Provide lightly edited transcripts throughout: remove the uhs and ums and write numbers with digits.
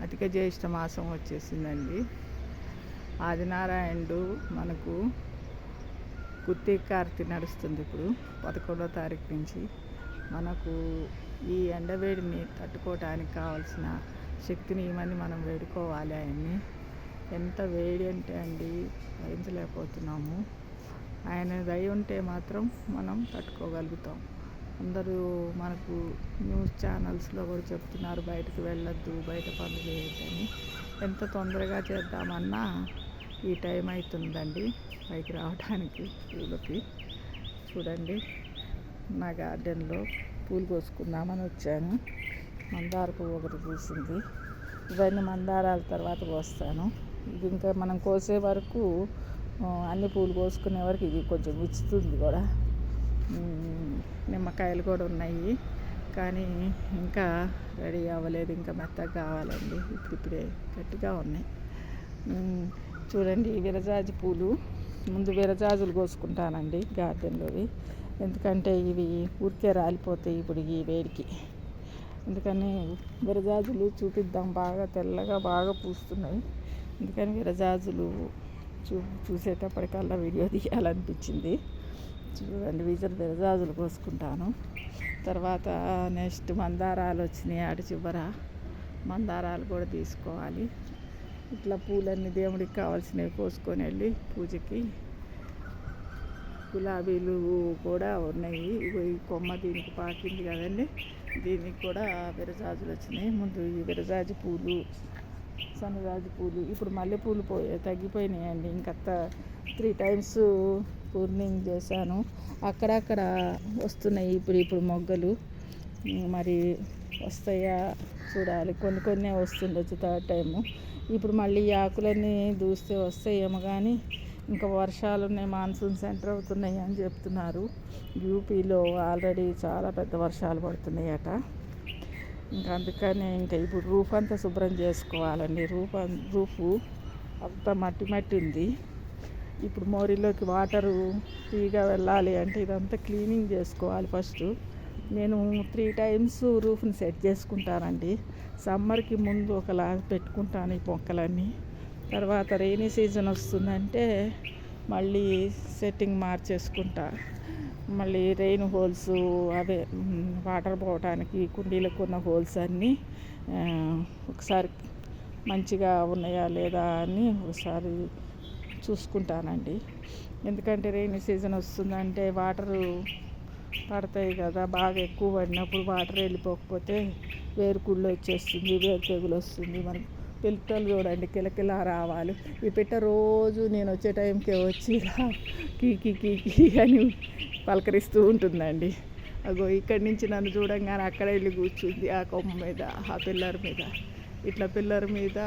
అధిక జ్యేష్ఠ మాసం వచ్చేసిందండి. ఆదినారాయణుడు మనకు కార్తీ నడుస్తుంది. ఇప్పుడు 11వ తారీఖు నుంచి మనకు ఈ ఎండవేడిని తట్టుకోవటానికి కావాల్సిన శక్తిని ఇవన్నీ మనం వేడుకోవాలి. ఆయన్ని ఎంత వేడి అంటే అండి భరించలేకపోతున్నాము. ఆయన దయ ఉంటే మాత్రం మనం తట్టుకోగలుగుతాం. అందరూ మనకు న్యూస్ ఛానల్స్లో కూడా చెప్తున్నారు బయటకు వెళ్ళొద్దు, బయట పనులు చేయొద్దని. ఎంత తొందరగా చేద్దామన్నా ఈ టైం అవుతుందండి పైకి రావడానికి పూలకి. చూడండి, నా గార్డెన్లో పూలు కోసుకుందామని వచ్చాను. మందార పువ్వు ఒకటి పూసింది. ఇవన్నీ మందారాల తర్వాత కోస్తాను. ఇది ఇంకా మనం కోసే వరకు అన్ని పూలు కోసుకునే వరకు ఇది కొంచెం విచ్చుతుంది కూడా. నిమ్మకాయలు కూడా ఉన్నాయి, కానీ ఇంకా రెడీ అవ్వలేదు. ఇంకా మెత్తగా కావాలండి. ఇప్పుడిప్పుడే గట్టిగా ఉన్నాయి. చూడండి, విరజాజి పూలు. ముందు విరజాజులు కోసుకుంటానండి గార్డెన్లోవి. ఎందుకంటే ఇవి ఊరికే రాలిపోతాయి ఇప్పుడు ఈ వేడికి. అందుకని విరజాజులు చూపిద్దాం. బాగా తెల్లగా బాగా పూస్తున్నాయి. అందుకని విరజాజులు చూసేటప్పటికల్లా వీడియో తీయాలనిపించింది. చూడండి, విరజాజులు కోసుకుంటాను. తర్వాత నెక్స్ట్ మందారాలు వచ్చినాయి. అటు చివర మందారాలు కూడా తీసుకోవాలి. ఇట్లా పూలన్నీ దేవుడికి కావాల్సినవి కోసుకొని వెళ్ళి పూజకి. గులాబీలు కూడా ఉన్నాయి. ఈ కొమ్మ దీనికి పాకింది కదండి, దీనికి కూడా విరజాజులు వచ్చినాయి. ముందు ఈ విరజాజి పూలు, సన్నజాజి పూలు, ఇప్పుడు మల్లెపూలు తగ్గిపోయినాయండి. ఇంకా 3 times పూర్ణింగ్ చేశాను. అక్కడక్కడ వస్తున్నాయి ఇప్పుడు మొగ్గలు. మరి వస్తాయా చూడాలి. కొన్ని వస్తుండొచ్చు 3rd time. ఇప్పుడు మళ్ళీ ఆకులన్నీ దూస్తే వస్తాయేమో, కానీ ఇంకా వర్షాలు ఉన్నాయి, మాన్సూన్ సెంటర్ అవుతున్నాయి అని చెప్తున్నారు. యూపీలో ఆల్రెడీ చాలా పెద్ద వర్షాలు పడుతున్నాయట. ఇంకా అందుకని ఇంకా ఇప్పుడు రూఫ్ అంతా శుభ్రం చేసుకోవాలండి. రూఫ్ అంతా మట్టి ఉంది. ఇప్పుడు మోరీలోకి వాటరు ఫ్రీగా వెళ్ళాలి అంటే ఇదంతా క్లీనింగ్ చేసుకోవాలి ఫస్ట్. నేను 3 times రూఫ్ని సెట్ చేసుకుంటానండి. సమ్మర్కి ముందు ఒకలాగా పెట్టుకుంటాను ఈ మొక్కలన్నీ. తర్వాత రెయినీ సీజన్ వస్తుందంటే మళ్ళీ సెట్టింగ్ మార్చేసుకుంటా. మళ్ళీ రెయిన్ హోల్స్, అవే వాటర్ పోవటానికి కుండీలకు ఉన్న హోల్స్ అన్నీ ఒకసారి మంచిగా ఉన్నాయా లేదా అని ఒకసారి చూసుకుంటానండి. ఎందుకంటే రెయినీ సీజన్ వస్తుందంటే వాటరు పడతాయి కదా. బాగా ఎక్కువ పడినప్పుడు వాటర్ వెళ్ళిపోకపోతే వేరుకుళ్ళు వచ్చేస్తుంది, వేరు తెగులు వస్తుంది. మనకు పిట్టలు చూడండి కిలకిలా రావాలి. ఈ పిట్ట రోజు నేను వచ్చే టైంకే వచ్చి కీ అని పలకరిస్తూ ఉంటుందండి. అగో ఇక్కడి నుంచి నన్ను చూడంగానే అక్కడ వెళ్ళి కూర్చుంది ఆ కొమ్మ మీద, ఆ పిల్లర్ మీద. ఇట్లా పిల్లర్ మీద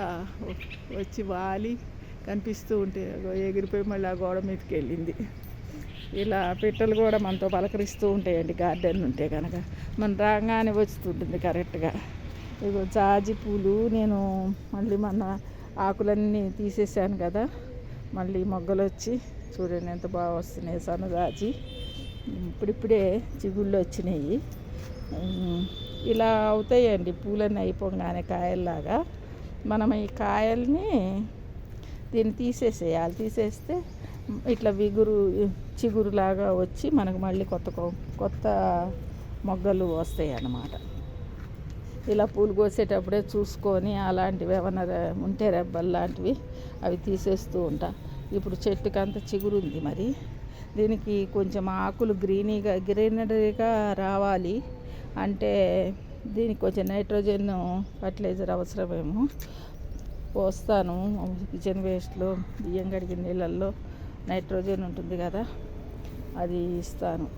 వచ్చి వాలి కనిపిస్తూ ఉంటే అగో ఎగిరిపోయి మళ్ళీ ఆ గోడ మీదకి వెళ్ళింది. ఇలా పిట్టలు కూడా మనతో పలకరిస్తూ ఉంటాయండి గార్డెన్ ఉంటే కనుక. మన రాగానే వస్తుంటుంది కరెక్ట్గా. ఇగో జాజి పూలు నేను మళ్ళీ మన ఆకులన్నీ తీసేసాను కదా, మళ్ళీ మొగ్గలు వచ్చి చూడండి ఎంత బాగా వస్తున్నాయి. సన్నజాజి ఇప్పుడిప్పుడే చిగుళ్ళు వచ్చినాయి. ఇలా అవుతాయండి పూలన్నీ అయిపోగానే కాయల్లాగా. మనం ఈ కాయల్ని దీన్ని తీసేసేయాలి. తీసేస్తే ఇట్లా చిగురులాగా వచ్చి మనకు మళ్ళీ కొత్త మొగ్గలు వస్తాయి అన్నమాట. ఇలా పూలు కోసేటప్పుడే చూసుకొని అలాంటివి ఏమైనా ఉంటే రెబ్బలు లాంటివి అవి తీసేస్తూ ఉంటా. ఇప్పుడు చెట్టుకి అంత చిగురు ఉంది. మరి దీనికి కొంచెం ఆకులు గ్రీనరీగా రావాలి అంటే దీనికి కొంచెం నైట్రోజన్ ఫర్టిలైజర్ అవసరమేమో. పోస్తాను కిచెన్ వేస్ట్లో, బియ్యం కడిగిన నీళ్ళల్లో నైట్రోజన్ ఉంటుంది కదా, అది ఇస్తాను.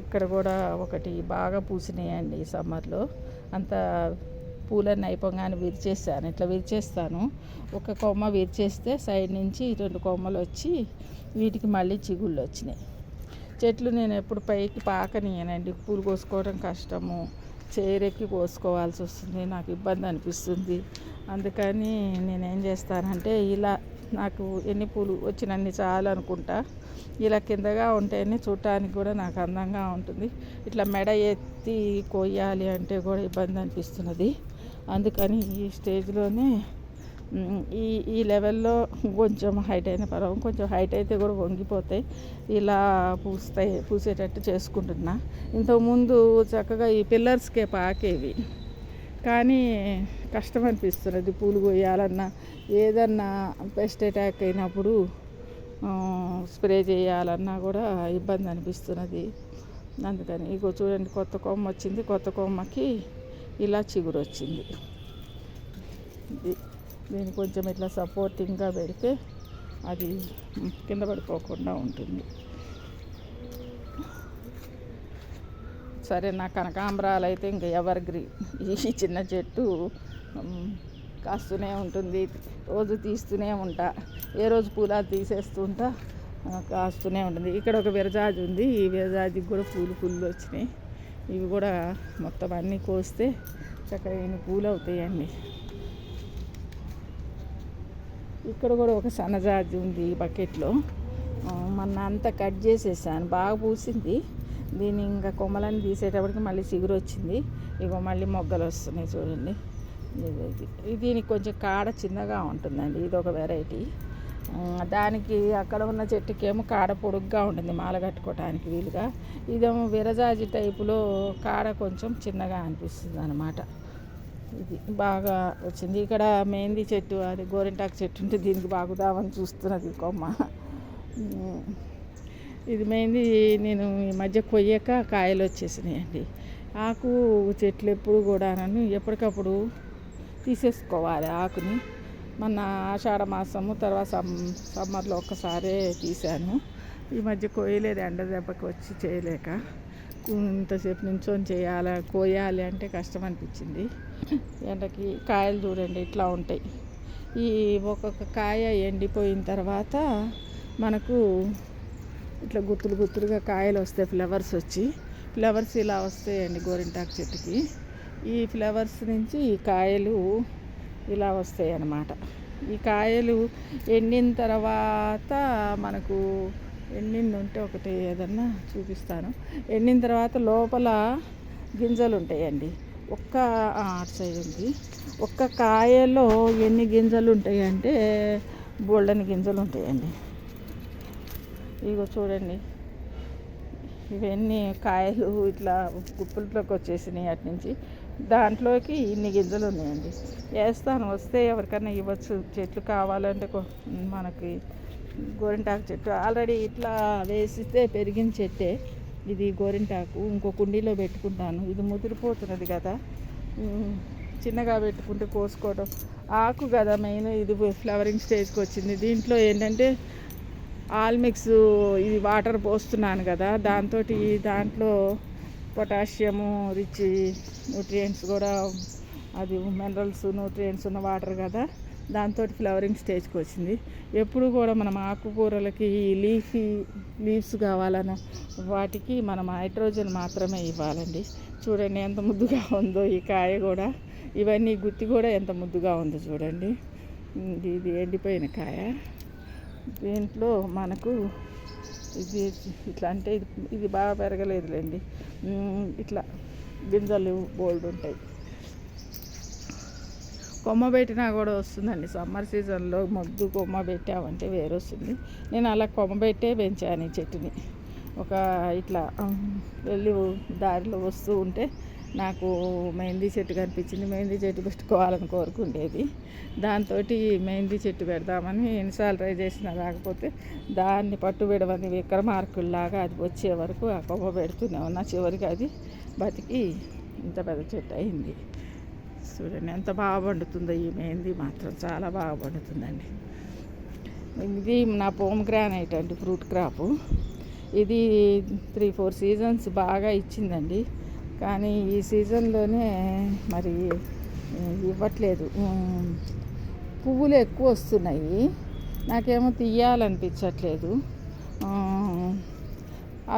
ఇక్కడ కూడా ఒకటి బాగా పూసినాయండి ఈ సమ్మర్లో. అంత పూలన్నీ అయిపోగానే విరిచేస్తాను. ఇట్లా విరిచేస్తాను. ఒక కొమ్మ విరిచేస్తే సైడ్ నుంచి 2 కొమ్మలు వచ్చి వీటికి మళ్ళీ చిగుళ్ళు వచ్చినాయి. చెట్లు నేను ఎప్పుడు పైకి పాకనియనండి. పూలు కోసుకోవడం కష్టము, చేరెక్కి కోసుకోవాల్సి వస్తుంది, నాకు ఇబ్బంది అనిపిస్తుంది. అందుకని నేనేం చేస్తానంటే ఇలా నాకు ఎన్ని పూలు వచ్చినన్ని చాలు అనుకుంటా. ఇలా కిందగా ఉంటేనే చూడటానికి కూడా నాకు అందంగా ఉంటుంది. ఇట్లా మెడ ఎత్తి కొయ్యాలి అంటే కూడా ఇబ్బంది అనిపిస్తున్నది. అందుకని ఈ స్టేజ్లోనే ఈ ఈ లెవెల్లో కొంచెం హైట్ అయిన పర్వం, కొంచెం హైట్ అయితే కూడా వంగిపోతాయి, ఇలా పూసేటట్టు చేసుకుంటున్నా. ఇంతకుముందు చక్కగా ఈ పిల్లర్స్కే పాకేవి, కానీ కష్టం అనిపిస్తున్నది. పూలు కొయ్యాలన్నా ఏదన్నా పెస్ట్ అటాక్ అయినప్పుడు స్ప్రే చేయాలన్నా కూడా ఇబ్బంది అనిపిస్తున్నది. అందుకని ఇగో చూడండి, కొత్త కొమ్మ వచ్చింది. కొత్త కొమ్మకి ఇలా చిగురు వచ్చింది. దీన్ని కొంచెం ఇట్లా సపోర్టింగ్గా పెడితే అది కింద పడిపోకుండా ఉంటుంది. సరే, నా కనకాంబరాలు అయితే ఇంకా ఎవర్ గ్రీన్. ఈ చిన్న చెట్టు కాస్తూనే ఉంటుంది, రోజు తీస్తూనే ఉంటా. ఏ రోజు పూలు తీసేస్తుంటా, కాస్తూనే ఉంటుంది. ఇక్కడ ఒక విరజాజి ఉంది, ఈ విరజాజికి కూడా పూలు వచ్చినాయి. ఇవి కూడా మొత్తం అన్నీ కోస్తే చక్కగా పూలు అవుతాయండి. ఇక్కడ కూడా ఒక సన్నజాజి ఉంది ఈ బకెట్లో. మొన్న అంతా కట్ చేసేసాను, బాగా పూసింది. దీన్ని ఇంకా కొమ్మలన్నీ తీసేటప్పటికి మళ్ళీ చిగురు వచ్చింది. ఇగో మళ్ళీ మొగ్గలు వస్తున్నాయి చూడండి. దీనికి కొంచెం కాడ చిన్నగా ఉంటుందండి, ఇది ఒక వెరైటీ. దానికి అక్కడ ఉన్న చెట్టుకేమో కాడ పొడుగ్గా ఉంటుంది, మాల కట్టుకోవటానికి వీలుగా. ఇదేమో విరజాజి టైపులో కాడ కొంచెం చిన్నగా అనిపిస్తుంది అన్నమాట. ఇది బాగా వచ్చింది. ఇక్కడ మెహందీ చెట్టు, అది గోరింటాకు చెట్టు ఉంటే దీనికి బాగుదామని చూస్తున్నది కొమ్మ. ఇది మెహందీ నేను ఈ మధ్య కొయ్యక కాయలు వచ్చేసినాయండి. ఆకు చెట్లు ఎప్పుడు కూడా నన్ను ఎప్పటికప్పుడు తీసేసుకోవాలి ఆకుని. మొన్న ఆషాఢ మాసము తర్వాత సమ్మర్లో ఒక్కసారే తీశాను. ఈ మధ్య కొయ్యలేదు, ఎండ దెబ్బకి వచ్చి చేయలేక. ఇంతసేపు నుంచొని కోయాలి అంటే కష్టం అనిపించింది ఎండకి. కాయలు చూడండి ఇట్లా ఉంటాయి. ఈ ఒక్కొక్క కాయ ఎండిపోయిన తర్వాత మనకు ఇట్లా గుత్తులుగా కాయలు వస్తాయి, ఫ్లవర్స్ ఇలా వస్తాయండి గోరింటాకు చెట్టుకి. ఈ ఫ్లవర్స్ నుంచి ఈ కాయలు ఇలా వస్తాయి అన్నమాట. ఈ కాయలు ఎండిన తర్వాత మనకు ఎండింది ఉంటే ఒకటి ఏదన్నా చూపిస్తాను. ఎండిన తర్వాత లోపల గింజలు ఉంటాయండి. అటు సైడ్ ఉంది. ఒక్క కాయలో ఎన్ని గింజలు ఉంటాయంటే బోల్డని గింజలు ఉంటాయండి. ఇగో చూడండి, ఇవన్నీ కాయలు ఇట్లా గుప్పులలోకి వచ్చేసినాయి. అటు నుంచి దాంట్లోకి ఇన్ని గింజలు ఉన్నాయండి. వేస్తాను, వస్తే ఎవరికైనా ఇవ్వచ్చు. చెట్లు కావాలంటే మనకి గోరింటాకు చెట్టు ఆల్రెడీ ఇట్లా వేసిస్తే పెరిగిన చెట్టే ఇది గోరింటాకు. ఇంకో కుండీలో పెట్టుకుంటాను, ఇది ముదిరిపోతున్నది కదా, చిన్నగా పెట్టుకుంటే కోసుకోవడం. ఆకు కదా మెయిన్, ఇది ఫ్లవరింగ్ స్టేజ్కి వచ్చింది. దీంట్లో ఏంటంటే ఆల్మిక్స్ ఇది వాటర్ పోస్తున్నాను కదా, దాంట్లో పొటాషియము రిచ్ న్యూట్రియంట్స్ కూడా, అది మినరల్స్ న్యూట్రియంట్స్ ఉన్న వాటర్ కదా, దాంతో ఫ్లవరింగ్ స్టేజ్కి వచ్చింది. ఎప్పుడు కూడా మనం ఆకుకూరలకి లీవ్స్ కావాలన్న వాటికి మనం హైడ్రోజన్ మాత్రమే ఇవ్వాలండి. చూడండి ఎంత ముద్దుగా ఉందో ఈ కాయ కూడా. ఇవన్నీ గుత్తి కూడా ఎంత ముద్దుగా ఉందో చూడండి. ఇది ఎండిపోయిన కాయ. దీంట్లో మనకు ఇది ఇట్లా అంటే ఇది బాగా పెరగలేదులేండి. ఇట్లా గింజలు బోల్డ్ ఉంటాయి. కొమ్మ పెట్టినా కూడా వస్తుందండి. సమ్మర్ సీజన్లో మొద్దు కొమ్మ పెట్టామంటే వేరు వస్తుంది. నేను అలా కొమ్మ పెట్టే పెంచాను ఈ చెట్టుని. ఇట్లా వెళ్ళి దారిలో వస్తూ ఉంటే నాకు మెహందీ చెట్టు కనిపించింది. మెహందీ చెట్టు పెట్టుకోవాలని కోరుకుండేది. దాంతో మెహందీ చెట్టు పెడదామని ఎన్నిసార్లు ట్రై చేసినా రాకపోతే దాన్ని పట్టు విడవని విక్రమార్కుల్లాగా అది వచ్చే వరకు ఆ కొమ్మ పెడుతూనే ఉన్నా. చివరికి అది బతికి ఇంత పెద్ద చెట్టు అయింది. చూడండి ఎంత బాగా పండుతుందో ఈ మెహందీ మాత్రం, చాలా బాగా పండుతుందండి. ఇది నా పోమ్గ్రానైట్ అండి, ఫ్రూట్ క్రాపు. ఇది 3-4 సీజన్స్ బాగా ఇచ్చిందండి. కానీ ఈ సీజన్లోనే మరి ఇవ్వట్లేదు. పువ్వులు ఎక్కువ వస్తున్నాయి, నాకేమో తీయాలనిపించట్లేదు.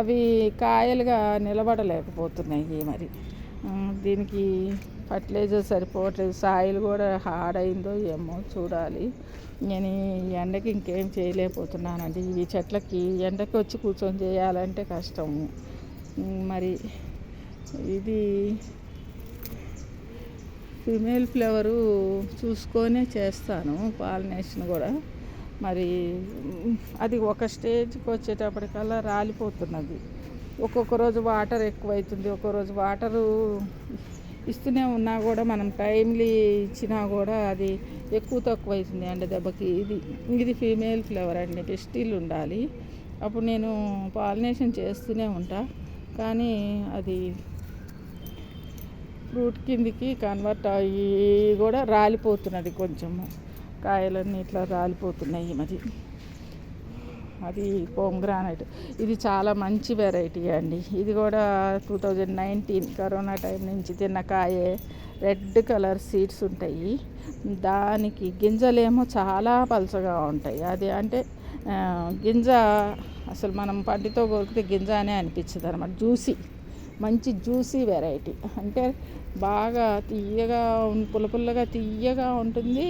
అవి కాయలుగా నిలబడలేకపోతున్నాయి. మరి దీనికి ఫర్టిలైజర్ సరిపోవట్లేదు. సాయిల్ కూడా హార్డ్ అయిందో ఏమో చూడాలి. నేను ఈ ఎండకి ఇంకేం చేయలేకపోతున్నానండి. ఈ చెట్లకి ఎండకి వచ్చి కూర్చొని చేయాలంటే కష్టము. మరి ఇది ఫీమేల్ ఫ్లవరు చూసుకొనే చేస్తాను పాలినేషన్ కూడా. మరి అది ఒక స్టేజ్కి వచ్చేటప్పటికల్లా రాలిపోతున్నది. ఒక్కొక్క రోజు వాటర్ ఎక్కువైతుంది, ఒక్కో రోజు వాటరు ఇస్తూనే ఉన్నా కూడా మనం టైమ్లీ ఇచ్చినా కూడా అది ఎక్కువ తక్కువ అవుతుంది ఎండ దెబ్బకి. ఇది ఫీమేల్ ఫ్లవర్ అండి, పెస్టిల్ ఉండాలి. అప్పుడు నేను పాలినేషన్ చేస్తూనే ఉంటా, కానీ అది ఫ్రూట్ కిందికి కన్వర్ట్ అయ్యి కూడా రాలిపోతున్నది. కొంచెము కాయలన్నీ ఇట్లా రాలిపోతున్నాయి. మరి అది పోమ్గ్రానైట్. ఇది చాలా మంచి వెరైటీ అండి. ఇది కూడా 2019 కరోనా టైం నుంచి తిన్న కాయే. రెడ్ కలర్ సీడ్స్ ఉంటాయి, దానికి గింజలేమో చాలా పలచగా ఉంటాయి. అది అంటే గింజ అసలు మనం పంటితో కొరికితే గింజ అనే అనిపించదు అనమాట. మంచి జ్యూసీ వెరైటీ, అంటే బాగా తీయగా పుల్లగా తీయగా ఉంటుంది.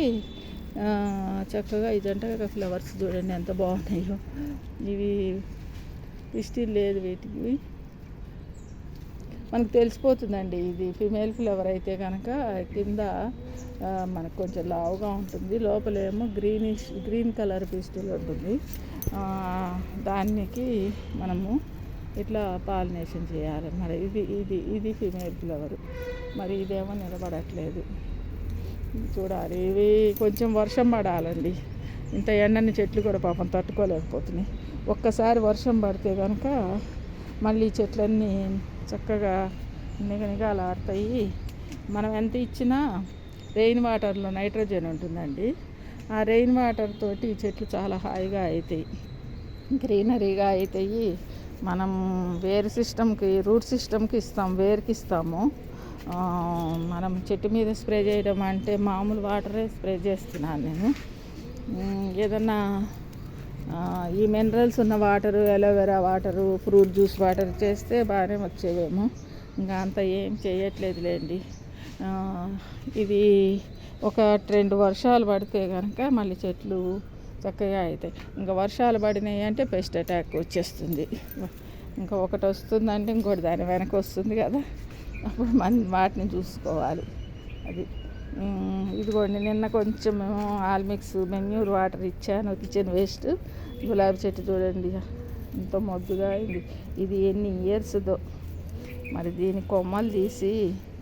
చక్కగా ఇదంటే ఫ్లవర్స్ చూడండి ఎంత బాగున్నాయో. ఇవి స్టిల్ లేదు, వీటికి మనకు తెలిసిపోతుందండి. ఇది ఫిమేల్ ఫ్లవర్ అయితే కనుక కింద మనకు కొంచెం లావుగా ఉంటుంది, లోపలేమో గ్రీన్ కలర్ పిస్టిల్ ఉంటుంది. దానికి మనము ఇట్లా పాలినేషన్ చేయాలి. మరి ఇది ఫిమేల్ ఫ్లవర్. మరి ఇదేమో నిలబడట్లేదు, చూడాలి. ఇవి కొంచెం వర్షం పడాలండి, ఇంత ఎండని చెట్లు కూడా పాపం తట్టుకోలేకపోతున్నాయి. ఒక్కసారి వర్షం పడితే కనుక మళ్ళీ చెట్లన్నీ చక్కగా నిగనిగాలాడతాయి. మనం ఎంత ఇచ్చినా రెయిన్ వాటర్లో నైట్రోజన్ ఉంటుందండి. ఆ రెయిన్ వాటర్ తోటి చెట్లు చాలా హాయిగా అవుతాయి, గ్రీనరీగా అవుతాయి. మనం వేరు సిస్టమ్కి, రూట్ సిస్టమ్కి ఇస్తాం, వేరుకి ఇస్తాము. మనం చెట్టు మీద స్ప్రే చేయడం అంటే మామూలు వాటరే స్ప్రే చేస్తున్నాను నేను. ఏదన్నా ఈ మినరల్స్ ఉన్న water, aloe vera water, fruit juice water చేస్తే బాగానే వచ్చేవేమో. ఇంకా అంత ఏం చేయట్లేదులేండి. ఇది ఒక 2 వర్షాలు పడితే కనుక మళ్ళీ చెట్లు చక్కగా అవుతాయి. ఇంకా వర్షాలు పడినాయి అంటే పెస్ట్ అటాక్ వచ్చేస్తుంది. ఇంకా ఒకటి వస్తుందంటే ఇంకోటి దాని వెనక వస్తుంది కదా, అప్పుడు మనం వాటిని చూసుకోవాలి. అది ఇదిగోండి, నిన్న కొంచెం ఆల్మిక్స్ మెన్యూర్ వాటర్ ఇచ్చాను, కిచెన్ వేస్ట్. గులాబీ చెట్టు చూడండి ఎంత మొద్దుగా అయింది. ఇది ఎన్ని ఇయర్స్దో. మరి దీని కొమ్మలు తీసి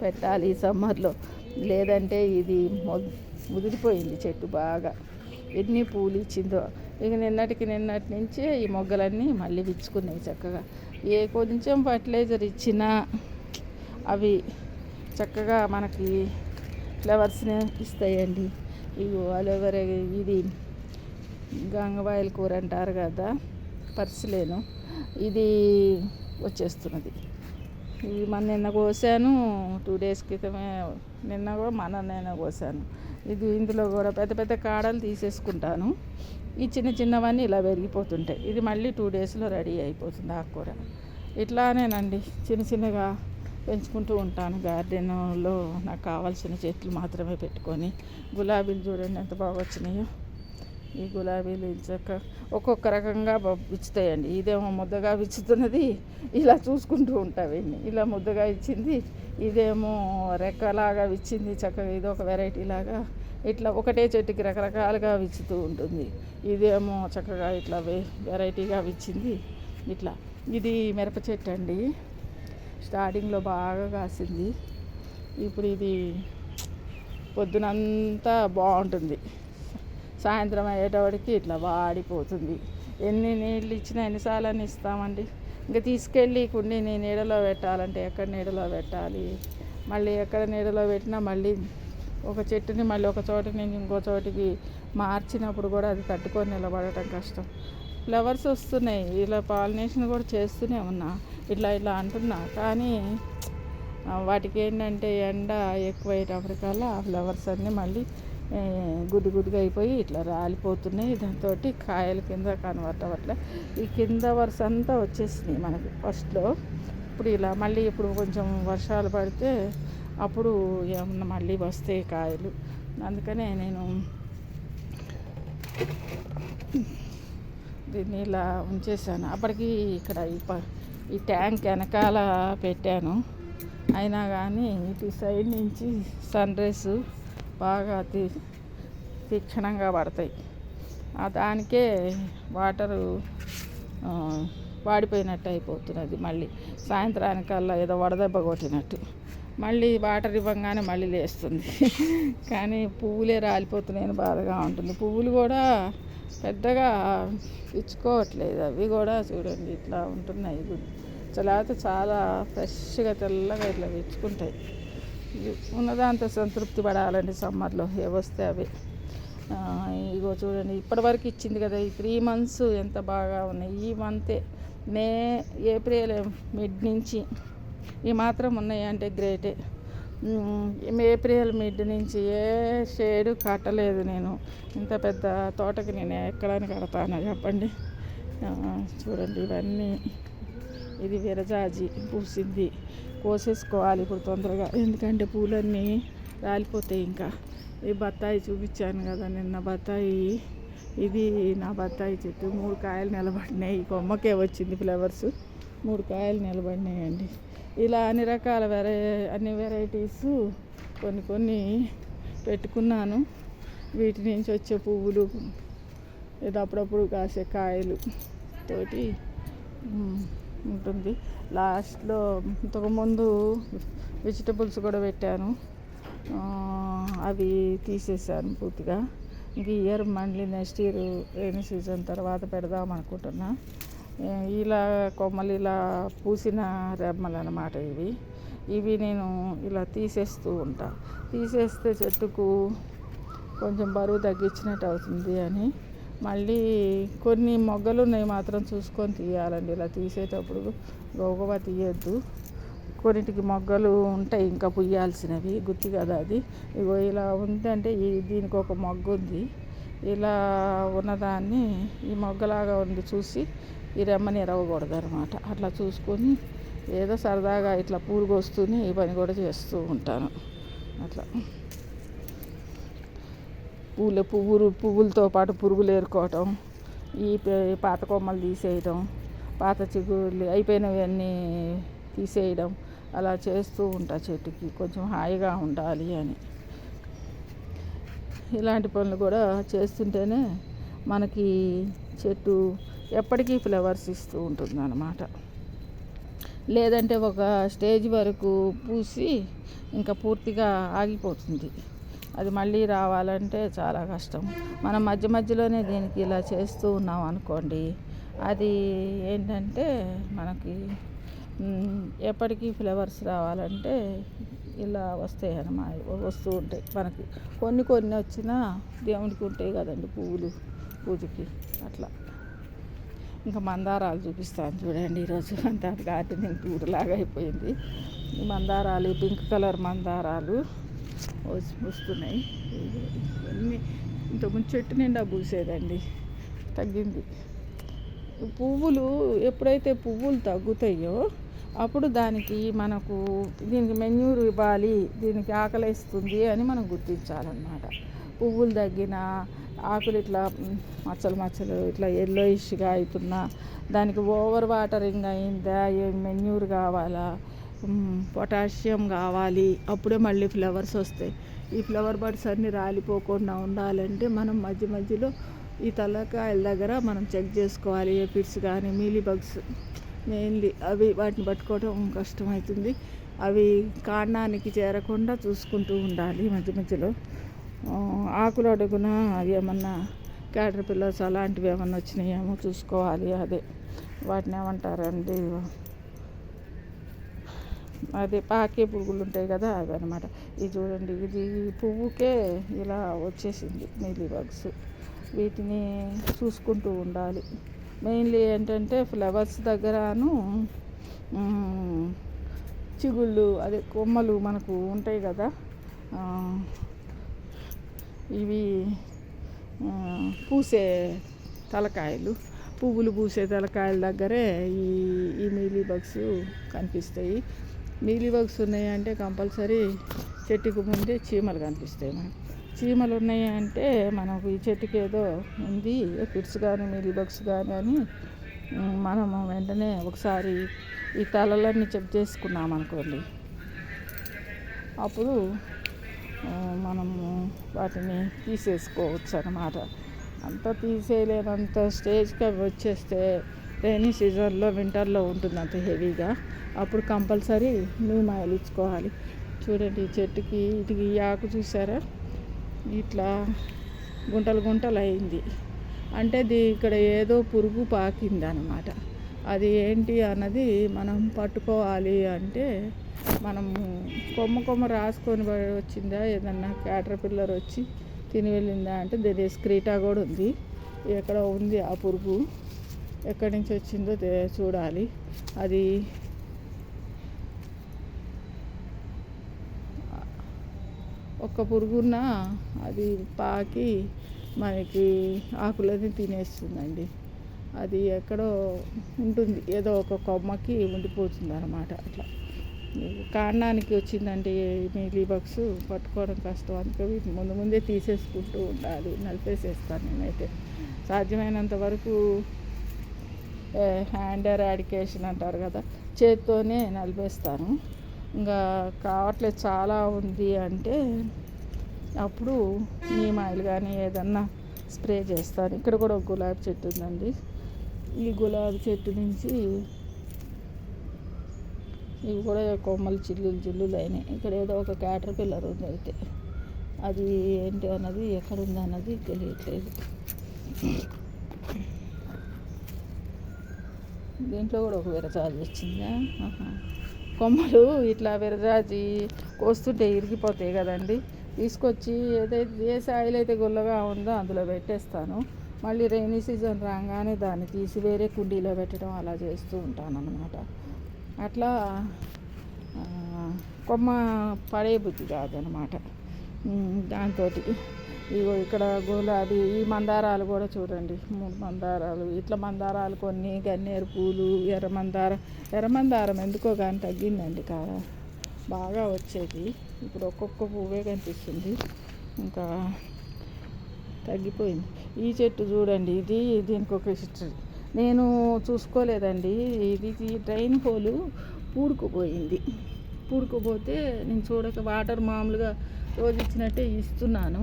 పెట్టాలి ఈ సమ్మర్లో, లేదంటే ఇది ముదిరిపోయింది చెట్టు బాగా. ఎన్ని పూలు ఇచ్చిందో. ఇక నిన్నటి నుంచే ఈ మొగ్గలన్నీ మళ్ళీ విచ్చుకున్నాయి చక్కగా. ఏ కొంచెం ఫర్టిలైజర్ ఇచ్చినా అవి చక్కగా మనకి ఫ్లవర్స్ని ఇస్తాయండి. ఇవి అలోవెరా, ఇది గంగవాయల కూర అంటారు కదా, పర్సిలేను, ఇది వచ్చేస్తున్నది. ఇవి నిన్న కోసాను, 2 days క్రితమే. నిన్న కూడా నేను కోసాను. ఇందులో కూడా పెద్ద పెద్ద కాడలు తీసేసుకుంటాను. ఈ చిన్నవన్నీ ఇలా పెరిగిపోతుంటాయి. ఇది మళ్ళీ 2 daysలో రెడీ అయిపోతుంది ఆకుకూర. ఇట్లానేనండి చిన్నగా పెంచుకుంటూ ఉంటాను గార్డెన్లో. నాకు కావాల్సిన చెట్లు మాత్రమే పెట్టుకొని. గులాబీలు చూడండి ఎంత బాగా వచ్చినాయో. ఈ గులాబీలు చక్క ఒక్కొక్క రకంగా విచ్చుతాయండి. ఇదేమో ముద్దగా విచ్చుతున్నది, ఇలా చూసుకుంటూ ఉంటాయి. ఇలా ముద్దగా ఇచ్చింది, ఇదేమో రెక్కలాగా విచ్చింది చక్కగా. ఇది ఒక వెరైటీ లాగా ఇట్లా ఒకటే చెట్టుకి రకరకాలుగా విచ్చుతూ ఉంటుంది. ఇదేమో చక్కగా ఇట్లా వెరైటీగా విచ్చింది ఇట్లా. ఇది మిరప చెట్టు అండి, స్టార్టింగ్లో బాగా కాసింది. ఇప్పుడు ఇది పొద్దునంతా బాగుంటుంది, సాయంత్రం అయ్యేటప్పటికి ఇట్లా వాడిపోతుంది. ఎన్ని నీళ్ళు ఇచ్చినా ఎన్నిసార్లు ఇస్తామండి. ఇంకా తీసుకెళ్ళి కుండీని నీడలో పెట్టాలంటే ఎక్కడ నీడలో పెట్టాలి, మళ్ళీ ఎక్కడ నీడలో పెట్టినా మళ్ళీ ఒక చెట్టుని మళ్ళీ ఒక చోట నుంచి ఇంకో చోటికి మార్చినప్పుడు కూడా అది తట్టుకొని నిలబడటం కష్టం. ఫ్లవర్స్ వస్తున్నాయి, ఇలా పాలినేషన్ కూడా చేస్తూనే ఉన్నా, ఇట్లా అంటున్నా. కానీ వాటికి ఏంటంటే ఎండ ఎక్కువయ్యేటప్పటికల్లా ఆ ఫ్లవర్స్ అన్నీ మళ్ళీ గుడ్డుగా అయిపోయి ఇట్లా రాలిపోతున్నాయి. దాంతో కాయల కింద కన్వర్ట్ అవ్వట్లే. ఈ కింద వరుస అంతా వచ్చేసినాయి మనకి ఫస్ట్లో. ఇప్పుడు కొంచెం వర్షాలు పడితే అప్పుడు ఏమన్నా మళ్ళీ వస్తాయి కాయలు. అందుకనే నేను దీన్ని ఇలా ఉంచేసాను. అప్పటికి ఇక్కడ ఈ ట్యాంక్ వెనకాల పెట్టాను. అయినా కానీ ఇటు సైడ్ నుంచి సన్ రైస్ బాగా తీక్షణంగా పడతాయి. దానికే వాటరు వాడిపోయినట్టు అయిపోతున్నది. మళ్ళీ సాయంత్రానికల్లా ఏదో వడదెబ్బ కొట్టినట్టు మళ్ళీ వాటర్ ఇవ్వగానే మళ్ళీ లేస్తుంది. కానీ పువ్వులే రాలిపోతున్నాయని బాధగా ఉంటుంది. పువ్వులు కూడా పెద్దగా ఇచ్చుకోవట్లేదు. అవి కూడా చూడండి ఇట్లా ఉంటున్నాయి. లేకపోతే చాలా ఫ్రెష్గా తెల్లగా ఇట్లా విచ్చుకుంటాయి. ఉన్నదాంతో సంతృప్తి పడాలండి సమ్మర్లో. ఏవొస్తే అవి. ఇగో చూడండి ఇప్పటివరకు ఇచ్చింది కదా, ఈ 3 months ఎంత బాగా ఉన్నాయి. ఈ మంతే ఏప్రిల్ మిడ్ నుంచి ఈ మాత్రం ఉన్నాయి అంటే గ్రేటే. ఏప్రిల్ మిడ్ నుంచి ఏ షేడు కట్టలేదు నేను. ఇంత పెద్ద తోటకి నేను ఎక్కడానికి కడతాను చెప్పండి. చూడండి ఇవన్నీ. ఇది విరజాజి పూసింది. కోసేసుకోవాలి ఇప్పుడు తొందరగా, ఎందుకంటే పూలన్నీ రాలిపోతాయి. ఇంకా ఈ బత్తాయి చూపించాను కదా నిన్న, బత్తాయి ఇది నా బత్తాయి చెట్టు. 3 కాయలు నిలబడినాయి. ఈ కొమ్మకే వచ్చింది ఫ్లవర్స్. 3 కాయలు నిలబడినాయండి. ఇలా అన్ని వెరైటీస్ కొన్ని పెట్టుకున్నాను. వీటి నుంచి వచ్చే పువ్వులు ఏదో అప్పుడప్పుడు కాసే కాయలు తోటి ఉంటుంది. లాస్ట్లో ఇంతకుముందు వెజిటబుల్స్ కూడా పెట్టాను. అవి తీసేసాను పూర్తిగా. ఇంక ఇయర్ మళ్ళీ నెక్స్ట్ ఇయర్ రైనీ సీజన్ తర్వాత పెడదాం అనుకుంటున్నా. ఇలా కొమ్మలు ఇలా పూసిన రెమ్మలు అన్నమాట ఇవి నేను ఇలా తీసేస్తూ ఉంటా. తీసేస్తే చెట్టుకు కొంచెం బరువు తగ్గించినట్టు అవుతుంది అని మళ్ళీ కొన్ని మొగ్గలు ఉన్నాయి మాత్రం చూసుకొని తీయాలండి. ఇలా తీసేటప్పుడు గౌగవా తీయద్దు. కొన్నిటికి మొగ్గలు ఉంటాయి ఇంకా పుయ్యాల్సినవి, గుత్తి కదా అది. ఇగో ఇలా ఉందంటే దీనికి ఒక మొగ్గ ఉంది. ఇలా ఉన్నదాన్ని ఈ మొగ్గలాగా ఉంది చూసి ఈ రెమ్మని ఎరవకూడదు అనమాట. అట్లా చూసుకొని ఏదో సరదాగా ఇట్లా పూలు కోస్తూనే ఈ పని కూడా చేస్తూ ఉంటాను. అట్లా పువ్వులతో పాటు పురుగులు ఏరుకోవటం, ఈ పాత కొమ్మలు తీసేయడం, పాత చిగుళ్ళు అయిపోయినవన్నీ తీసేయడం, అలా చేస్తూ ఉంటా. చెట్టుకి కొంచెం హాయిగా ఉండాలి అని ఇలాంటి పనులు కూడా చేస్తుంటేనే మనకి చెట్టు ఎప్పటికీ ఫ్లవర్స్ ఇస్తూ ఉంటుంది అన్నమాట. లేదంటే ఒక స్టేజ్ వరకు పూసి ఇంకా పూర్తిగా ఆగిపోతుంది. అది మళ్ళీ రావాలంటే చాలా కష్టం. మనం మధ్యలోనే దీనికి ఇలా చేస్తూ ఉన్నాం అనుకోండి, అది ఏంటంటే మనకి ఎప్పటికీ ఫ్లవర్స్ రావాలంటే ఇలా వస్తాయి అన్నమాట, వస్తూ ఉంటాయి మనకి. కొన్ని వచ్చినా దేవుడికి ఉంటాయి కదండి పువ్వులు పూజకి. అట్లా ఇంకా మందారాలు చూపిస్తాను చూడండి. ఈరోజు అంతా గార్డెనింగ్ టూర్ లాగా అయిపోయింది. ఈ మందారాలు, పింక్ కలర్ మందారాలు వస్తున్నాయి. ఇవన్నీ ఇంతకుముందు చెట్టు నిండా పూసేదండి, తగ్గింది. పువ్వులు ఎప్పుడైతే పువ్వులు తగ్గుతాయో అప్పుడు దీనికి మెన్యూర్ ఇవ్వాలి, దీనికి ఆకలిస్తుంది అని మనం గుర్తించాలన్నమాట. పువ్వులు తగ్గిన ఆకులు ఇట్లా మచ్చలు ఇట్లా ఎల్లోయిష్గా అవుతున్నా దానికి ఓవర్ వాటరింగ్ అయిందా, మెన్యూర్ కావాలా, పొటాషియం కావాలి, అప్పుడే మళ్ళీ ఫ్లవర్స్ వస్తాయి. ఈ ఫ్లవర్ బడ్స్ అన్నీ రాలిపోకుండా ఉండాలంటే మనం మధ్యలో ఈ తలకాయల దగ్గర మనం చెక్ చేసుకోవాలి. ఏపిడ్స్ కానీ మీలీ బగ్స్ మెయిన్లీ వాటిని పట్టుకోవడం కష్టమవుతుంది. అవి కాండానికి చేరకుండా చూసుకుంటూ ఉండాలి. మధ్యలో ఆకులు అడుగున అవి ఏమన్నా క్యాటర్ పిల్లర్స్ అలాంటివి ఏమన్నా వచ్చినాయేమో చూసుకోవాలి. వాటిని ఏమంటారండి, పాకే పురుగులు ఉంటాయి కదా, అవి అనమాట. ఇది చూడండి, ఇది పువ్వుకే ఇలా వచ్చేసింది మీలీ బగ్స్. వీటిని చూసుకుంటూ ఉండాలి. మెయిన్లీ ఏంటంటే ఫ్లవర్స్ దగ్గరను చిగుళ్ళు కొమ్మలు మనకు ఉంటాయి కదా, ఇవి పూసే తలకాయలు, పువ్వులు పూసే తలకాయల దగ్గరే ఈ మీలీ బగ్స్ కనిపిస్తాయి. మీలీ బగ్స్ ఉన్నాయంటే కంపల్సరీ చెట్టుకు ముందే చీమలు కనిపిస్తాయి. మనకు చీమలు ఉన్నాయి అంటే మనకు ఈ చెట్టుకి ఏదో ఉంది, పిట్స్ కానీ మీలీ బగ్స్ కానీ అని మనము వెంటనే ఒకసారి ఈ తలలన్నీ చెక్ చేసుకున్నాం అనుకోండి, అప్పుడు మనము వాటిని తీసేసుకోవచ్చు అన్నమాట. అంతా తీసేయలేనంత స్టేజ్కి అవి వచ్చేస్తే రైనీ సీజన్లో వింటర్లో ఉంటుంది అంత హెవీగా. అప్పుడు కంపల్సరీ నీమ్ ఆయిల్ ఇచ్చుకోవాలి. చూడండి చెట్టుకి ఇటుకి ఈ ఆకు చూసారా, ఇట్లా గుంటలు గుంటలు అయింది అంటే ఇక్కడ ఏదో పురుగు పాకింది అన్నమాట. అది ఏంటి అన్నది మనం పట్టుకోవాలి అంటే మనము కొమ్మ రాసుకొని వచ్చిందా, ఏదన్నా క్యాటర్పిల్లర్ వచ్చి తిని వెళ్ళిందా అంటే దీని స్క్రీటా కూడా ఉంది. ఎక్కడ ఉంది ఆ పురుగు, ఎక్కడి నుంచి వచ్చిందో చూడాలి. అది ఒక్క పురుగున్న అది పాకి మనకి ఆకులని తినేస్తుందండి. అది ఎక్కడో ఉంటుంది, ఏదో ఒక కొమ్మకి ఉండిపోతుంది అన్నమాట. అట్లా కాండానికి వచ్చిందంటే మీలీ బగ్స్ పట్టుకోవడం కష్టం. అందుకే వీటిని ముందే తీసేసుకుంటూ ఉండాలి. నలిపేసేస్తాను నేనైతే సాధ్యమైనంత వరకు. హ్యాండ్ ఎరాడికేషన్ అంటారు కదా, చేత్తోనే నలిపేస్తాను. ఇంకా కావట్లేదు చాలా ఉంది అంటే అప్పుడు నీమ్ ఆయిల్ కానీ ఏదన్నా స్ప్రే చేస్తాను. ఇక్కడ కూడా ఒక గులాబీ చెట్టు ఉందండి. ఈ గులాబీ చెట్టు నుంచి ఇవి కూడా కొమ్మలు చిల్లులు అయినాయి. ఇక్కడ ఏదో ఒక క్యాటర్పిల్లర్ ఉంది, అయితే అది ఏంటి అన్నది ఎక్కడ ఉంది అన్నది తెలియట్లేదు. దీంట్లో కూడా ఒక విరజాజి వచ్చిందా. కొమ్మలు ఇట్లా విరజాజి కోస్తుంటే ఇరిగిపోతాయి కదండి. తీసుకొచ్చి ఏ సాయిల్ అయితే గుల్లగా ఉందో అందులో పెట్టేస్తాను. మళ్ళీ రైనీ సీజన్ రాగానే దాన్ని తీసి వేరే కుండీలో పెట్టడం అలా చేస్తూ ఉంటాను అన్నమాట. అట్లా కొమ్మ పడే బుద్ధి కాదనమాట. దాంతో ఇగో ఇక్కడ గులాబీ, ఈ మందారాలు కూడా చూడండి, 3 మందారాలు. ఇట్లా మందారాలు కొన్ని, గన్నేరు పూలు, ఎర్రమందారం ఎందుకో కానీ తగ్గిందండి. బాగా వచ్చేది, ఇప్పుడు ఒక్కొక్క పువ్వే కనిపిస్తుంది, ఇంకా తగ్గిపోయింది. ఈ చెట్టు చూడండి, దీనికి ఒక హిస్టరీ నేను చూసుకోలేదండి. ఇది డ్రైన్ హోలు పూడుకుపోతే నేను చూడక వాటర్ మామూలుగా రోజు ఇచ్చినట్టే ఇస్తున్నాను.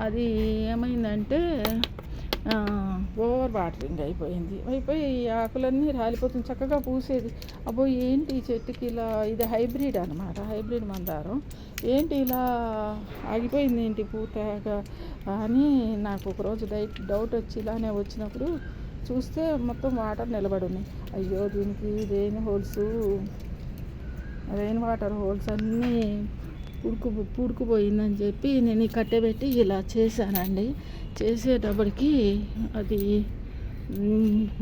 అది ఏమైందంటే ఓవర్ వాటరింగ్ అయిపోయి ఆకులన్నీ రాలిపోతుంది. చక్కగా పూసేది. అబ్బో ఏంటి ఈ చెట్టుకి ఇలా, ఇది హైబ్రిడ్ అనమాట, హైబ్రిడ్ మందారం. ఏంటి ఇలా ఆగిపోయింది ఏంటి పూతగా అని నాకు ఒకరోజు డౌట్ వచ్చి ఇలానే వచ్చినప్పుడు చూస్తే మొత్తం వాటర్ నిలబడి ఉన్నాయి. అయ్యో దీనికి రెయిన్ వాటర్ హోల్స్ అన్నీ పూడుకుపోయిందని చెప్పి నేను కట్టెబెట్టి ఇలా చేశానండి. చేసేటప్పటికి అది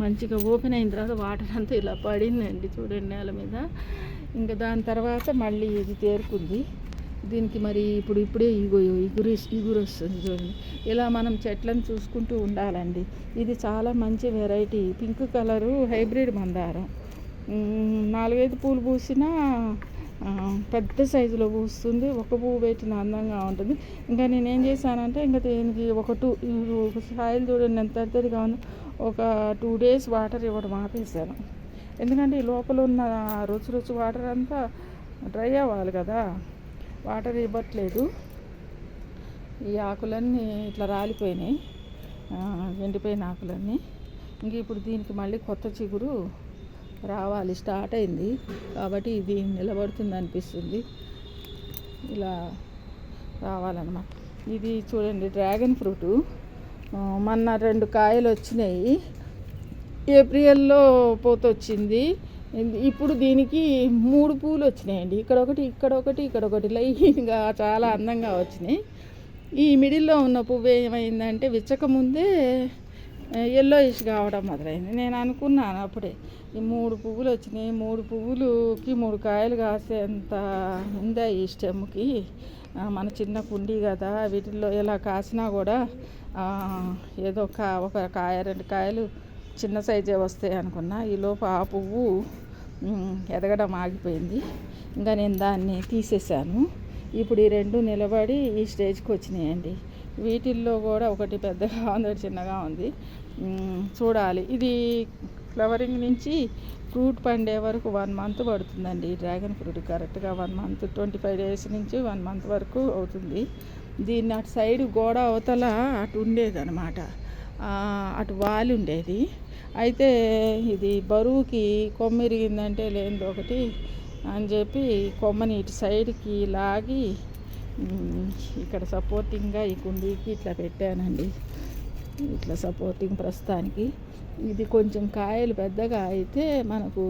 మంచిగా ఓపెన్ అయిన తర్వాత వాటర్ అంతా ఇలా పడిందండి, చూడండి నేల మీద. ఇంకా దాని తర్వాత మళ్ళీ ఇది తేరుకుంది. దీనికి మరి ఇప్పుడే ఇగురు వస్తుంది చూడండి. ఇలా మనం చెట్లను చూసుకుంటూ ఉండాలండి. ఇది చాలా మంచి వెరైటీ, పింక్ కలరు హైబ్రిడ్ మందారం. 4-5 పూలు పూసినా పెద్ద సైజులో పూస్తుంది. ఒక పువ్వు పెట్టిన అందంగా ఉంటుంది. ఇంకా నేనేం చేశానంటే ఇంకా దీనికి ఒక సాయిల్ చూడండి ఎంత తడిగా ఉందో, ఒక 2 days వాటర్ ఇవ్వడం ఆపేసాను. ఎందుకంటే ఈ లోపల ఉన్న రుచి వాటర్ అంతా డ్రై అవ్వాలి కదా, వాటర్ ఇవ్వట్లేదు. ఈ ఆకులన్నీ ఇట్లా రాలిపోయినాయి, ఎండిపోయిన ఆకులన్నీ. ఇంక ఇప్పుడు దీనికి మళ్ళీ కొత్త చిగురు రావాలి, స్టార్ట్ అయింది కాబట్టి ఇది నిలబడుతుంది అనిపిస్తుంది. ఇలా రావాలన్నమాట. ఇది చూడండి డ్రాగన్ ఫ్రూటు. మొన్న 2 కాయలు వచ్చినాయి, ఏప్రిల్లో పూత వచ్చింది. ఇప్పుడు దీనికి 3 పూలు వచ్చినాయండి. ఇక్కడొకటి లైన్గా చాలా అందంగా వచ్చినాయి. ఈ మిడిల్లో ఉన్న పువ్వు ఏమైందంటే విచ్చక ముందే ఎల్లోయిష్ కావడం మొదలైంది. నేను అనుకున్నాను అప్పుడే ఈ 3 పువ్వులు వచ్చినాయి, 3 పువ్వులకి 3 కాయలు కాసేంత ఉందా ఈ స్టెమ్కి. మన చిన్న కుండీ కదా, వీటిల్లో ఎలా కాసినా కూడా ఏదో ఒక కాయ 2 కాయలు చిన్న సైజే వస్తాయి అనుకున్నా. ఈలోపు ఆ పువ్వు ఎదగడం ఆగిపోయింది. ఇంకా నేను దాన్ని తీసేసాను. ఇప్పుడు ఈ 2 నిలబడి ఈ స్టేజ్కి వచ్చినాయండి. వీటిల్లో కూడా ఒకటి పెద్దగా ఉంది, ఒకటి చిన్నగా ఉంది. చూడాలి. ఇది ఫ్లవరింగ్ నుంచి ఫ్రూట్ పండే వరకు 1 మంత్ పడుతుందండి. డ్రాగన్ ఫ్రూట్ కరెక్ట్గా 1 మంత్ 25 డేస్ నుంచి 1 మంత్ వరకు అవుతుంది. దీన్ని అటు సైడ్ గోడ అవతల అటు ఉండేదన్నమాట, అటు వాలి ఉండేది. అయితే ఇది బరువుకి కొమ్మ ఇరిగిందంటే లేనిది ఒకటి అని చెప్పి కొమ్మని ఇటు సైడ్కి లాగి ఇక్కడ సపోర్టింగ్గా ఈ కుండీకి ఇట్లా పెట్టానండి. ఇట్లా సపోర్టింగ్ ప్రస్తుతానికి. ఇది కొంచెం కాయలు పెద్దగా అయితే మనకు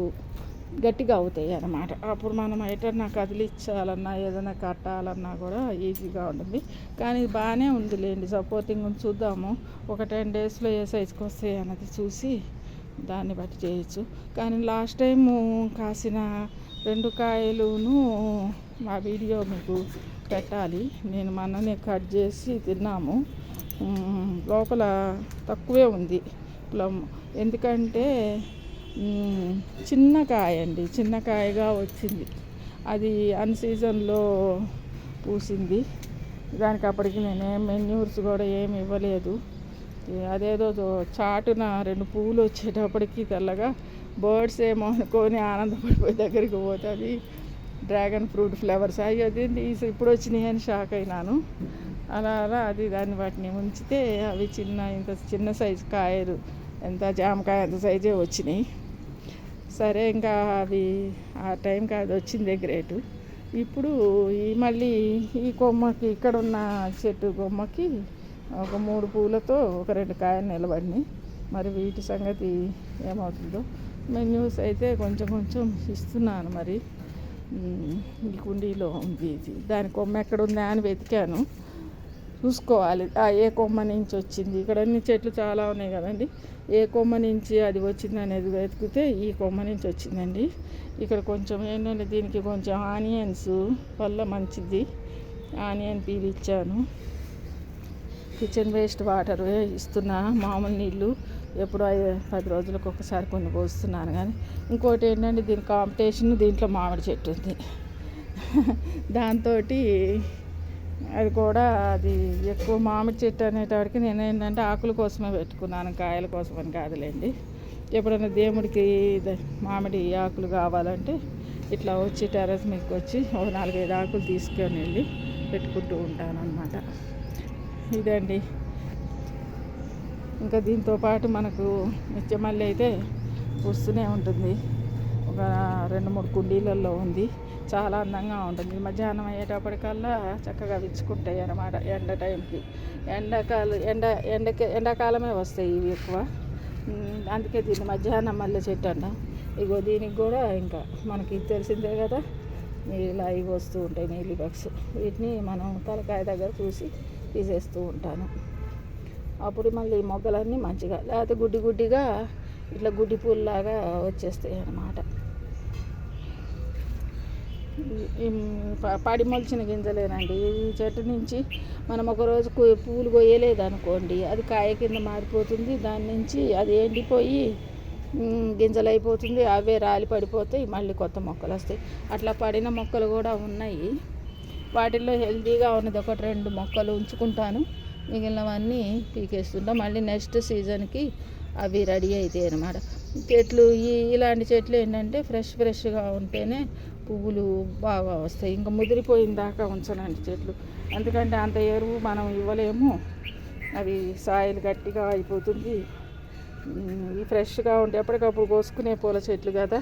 గట్టిగా అవుతాయి అన్నమాట. అప్పుడు మనం ఎటన్నా కదిలించాలన్నా ఏదైనా కట్టాలన్నా కూడా ఈజీగా ఉంటుంది. కానీ బాగానే ఉందిలేండి సపోర్టింగ్. చూద్దాము ఒక 10 డేస్లో ఏ సైజుకి వస్తాయి అన్నది చూసి దాన్ని బట్టి చేయొచ్చు. కానీ లాస్ట్ టైము కాసిన 2 కాయలును మా వీడియో మీకు పెట్టాలి. నేను మొన్ననే కట్ చేసి తిన్నాము. లోపల తక్కువే ఉంది ప్లమ్. ఎందుకంటే చిన్న కాయ అండి, చిన్న కాయగా వచ్చింది. అది అన్సీజన్లో పూసింది. దానికి అప్పటికి నేనేం మెన్యూర్స్ కూడా ఏమి ఇవ్వలేదు. అదేదో చాటున 2 పువ్వులు వచ్చేటప్పటికి తెల్లగా బర్డ్స్ ఏమో అనుకొని ఆనందపడిపోయి దగ్గరికి పోతే అది డ్రాగన్ ఫ్రూట్ ఫ్లవర్స్. అది ఇప్పుడు వచ్చినాయి అని షాక్ అయినాను. అలా అది దాన్ని వాటిని ఉంచితే అవి ఇంత చిన్న సైజు కాయలు, ఎంత జామకాయ అంత సైజే వచ్చినాయి. సరే ఇంకా అవి ఆ టైంకి అది వచ్చిందే గ్రేటు. ఇప్పుడు మళ్ళీ ఈ కొమ్మకి ఇక్కడ ఉన్న చెట్టు కొమ్మకి ఒక 3 పూలతో ఒక 2 కాయలు నిలబడినాయి. మరి వీటి సంగతి ఏమవుతుందో. మెన్యూస్ అయితే కొంచెం ఇస్తున్నాను. మరి ఈ కుండీలో ఉంది ఇది. దాని కొమ్మ ఎక్కడ ఉందా అని వెతికాను, చూసుకోవాలి ఏ కొమ్మ నుంచి వచ్చింది. ఇక్కడ అన్ని చెట్లు చాలా ఉన్నాయి కదండి, ఏ కొమ్మ నుంచి అది వచ్చింది అనేది వెతికితే ఈ కొమ్మ నుంచి వచ్చిందండి. ఇక్కడ కొంచెం ఏంటంటే దీనికి కొంచెం ఆనియన్స్ వల్ల మంచిది. ఆనియన్ పీల్ ఇచ్చాను. కిచెన్ వేస్ట్ వాటర్ ఇస్తున్నా, మామూలు నీళ్ళు ఎప్పుడో 10 రోజులకు ఒకసారి కొన్ని పోస్తున్నాను. కానీ ఇంకోటి ఏంటంటే దీని కాంపిటీషన్, దీంట్లో మామిడి చెట్టు ఉంది. దాంతో అది కూడా అది ఎక్కువ మామిడి చెట్టు అనేటప్పటికి నేను ఏంటంటే ఆకుల కోసమే పెట్టుకున్నాను, కాయల కోసం అని కాదులేండి. ఎప్పుడైనా దేవుడికి మామిడి ఆకులు కావాలంటే ఇట్లా వచ్చి టెర్రస్ మీదకి వచ్చి ఒక 4-5 ఆకులు తీసుకొని వెళ్ళి పెట్టుకుంటూ ఉంటాను అన్నమాట. ఇదండి. ఇంకా దీంతో పాటు మనకు నిత్యమల్లి అయితే వస్తూనే ఉంటుంది. ఒక 2-3 కుండీలలో ఉంది. చాలా అందంగా ఉంటుంది. మధ్యాహ్నం అయ్యేటప్పటికల్లా చక్కగా విచ్చుకుంటాయి అన్నమాట. ఎండ టైంకి ఎండాకాలమే వస్తాయి ఇవి ఎక్కువ. అందుకే దీన్ని మధ్యాహ్నం మల్లె చెట్టు అంట. ఇగో దీనికి కూడా ఇంకా మనకి తెలిసిందే కదా, ఇలా ఇవి వస్తూ ఉంటాయి నీలి బగ్స్. వీటిని మనం తలకాయ దగ్గర చూసి తీసేస్తూ ఉంటాను. అప్పుడు మళ్ళీ ఈ మొగ్గలన్నీ మంచిగా, లేకపోతే గుడ్డిగా ఇట్లా గుడ్డి పూల్లాగా వచ్చేస్తాయి అన్నమాట. పడి మొలిచిన గింజలేనండి. ఈ చెట్టు నుంచి మనం ఒకరోజు పూలు కొయ్యలేదనుకోండి, అది కాయ కింద మారిపోతుంది. దాని నుంచి అది ఎండిపోయి గింజలు అయిపోతుంది. అవే రాలి పడిపోతాయి, మళ్ళీ కొత్త మొక్కలు వస్తాయి. అట్లా పడిన మొక్కలు కూడా ఉన్నాయి. వాటిల్లో హెల్తీగా ఉన్నది 1-2 మొక్కలు ఉంచుకుంటాను, మిగిలినవన్నీ పీకేస్తుంటాం. మళ్ళీ నెక్స్ట్ సీజన్కి అవి రెడీ అవుతాయి అన్నమాట. చెట్లు ఇలాంటి చెట్లు ఏంటంటే ఫ్రెష్గా ఉంటేనే పువ్వులు బాగా వస్తాయి. ఇంకా ముదిరిపోయిన దాకా ఉంచనండి చెట్లు, ఎందుకంటే అంత ఎరువు మనం ఇవ్వలేము. అవి సాయిల్ గట్టిగా అయిపోతుంది. ఫ్రెష్గా ఉంటే ఎప్పటికప్పుడు కోసుకునే పూల చెట్లు కదా,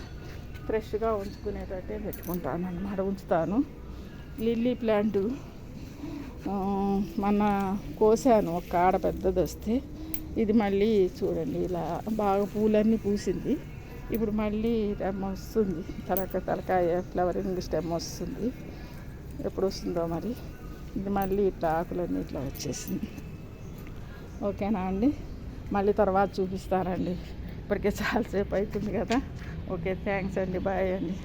ఫ్రెష్గా ఉంచుకునేటట్టే పెట్టుకుంటాను అన్నమాట, ఉంచుతాను. లిల్లీ ప్లాంటు మొన్న కోసాను, ఒక కాడ పెద్దది వస్తే. ఇది మళ్ళీ చూడండి ఇలా బాగా పూలన్నీ పూసింది. ఇప్పుడు మళ్ళీ స్టెమ్ వస్తుంది, తలకాయ ఫ్లవరింగ్ స్టెమ్ వస్తుంది. ఎప్పుడు వస్తుందో మరి. ఇది మళ్ళీ ఇట్లా ఆకులన్నీ ఇట్లా వచ్చేసింది. ఓకేనా అండి, మళ్ళీ తర్వాత చూపిస్తానండి. ఇప్పటికే చాలాసేపు అవుతుంది కదా. ఓకే, థ్యాంక్స్ అండి, బాయ్ అండి.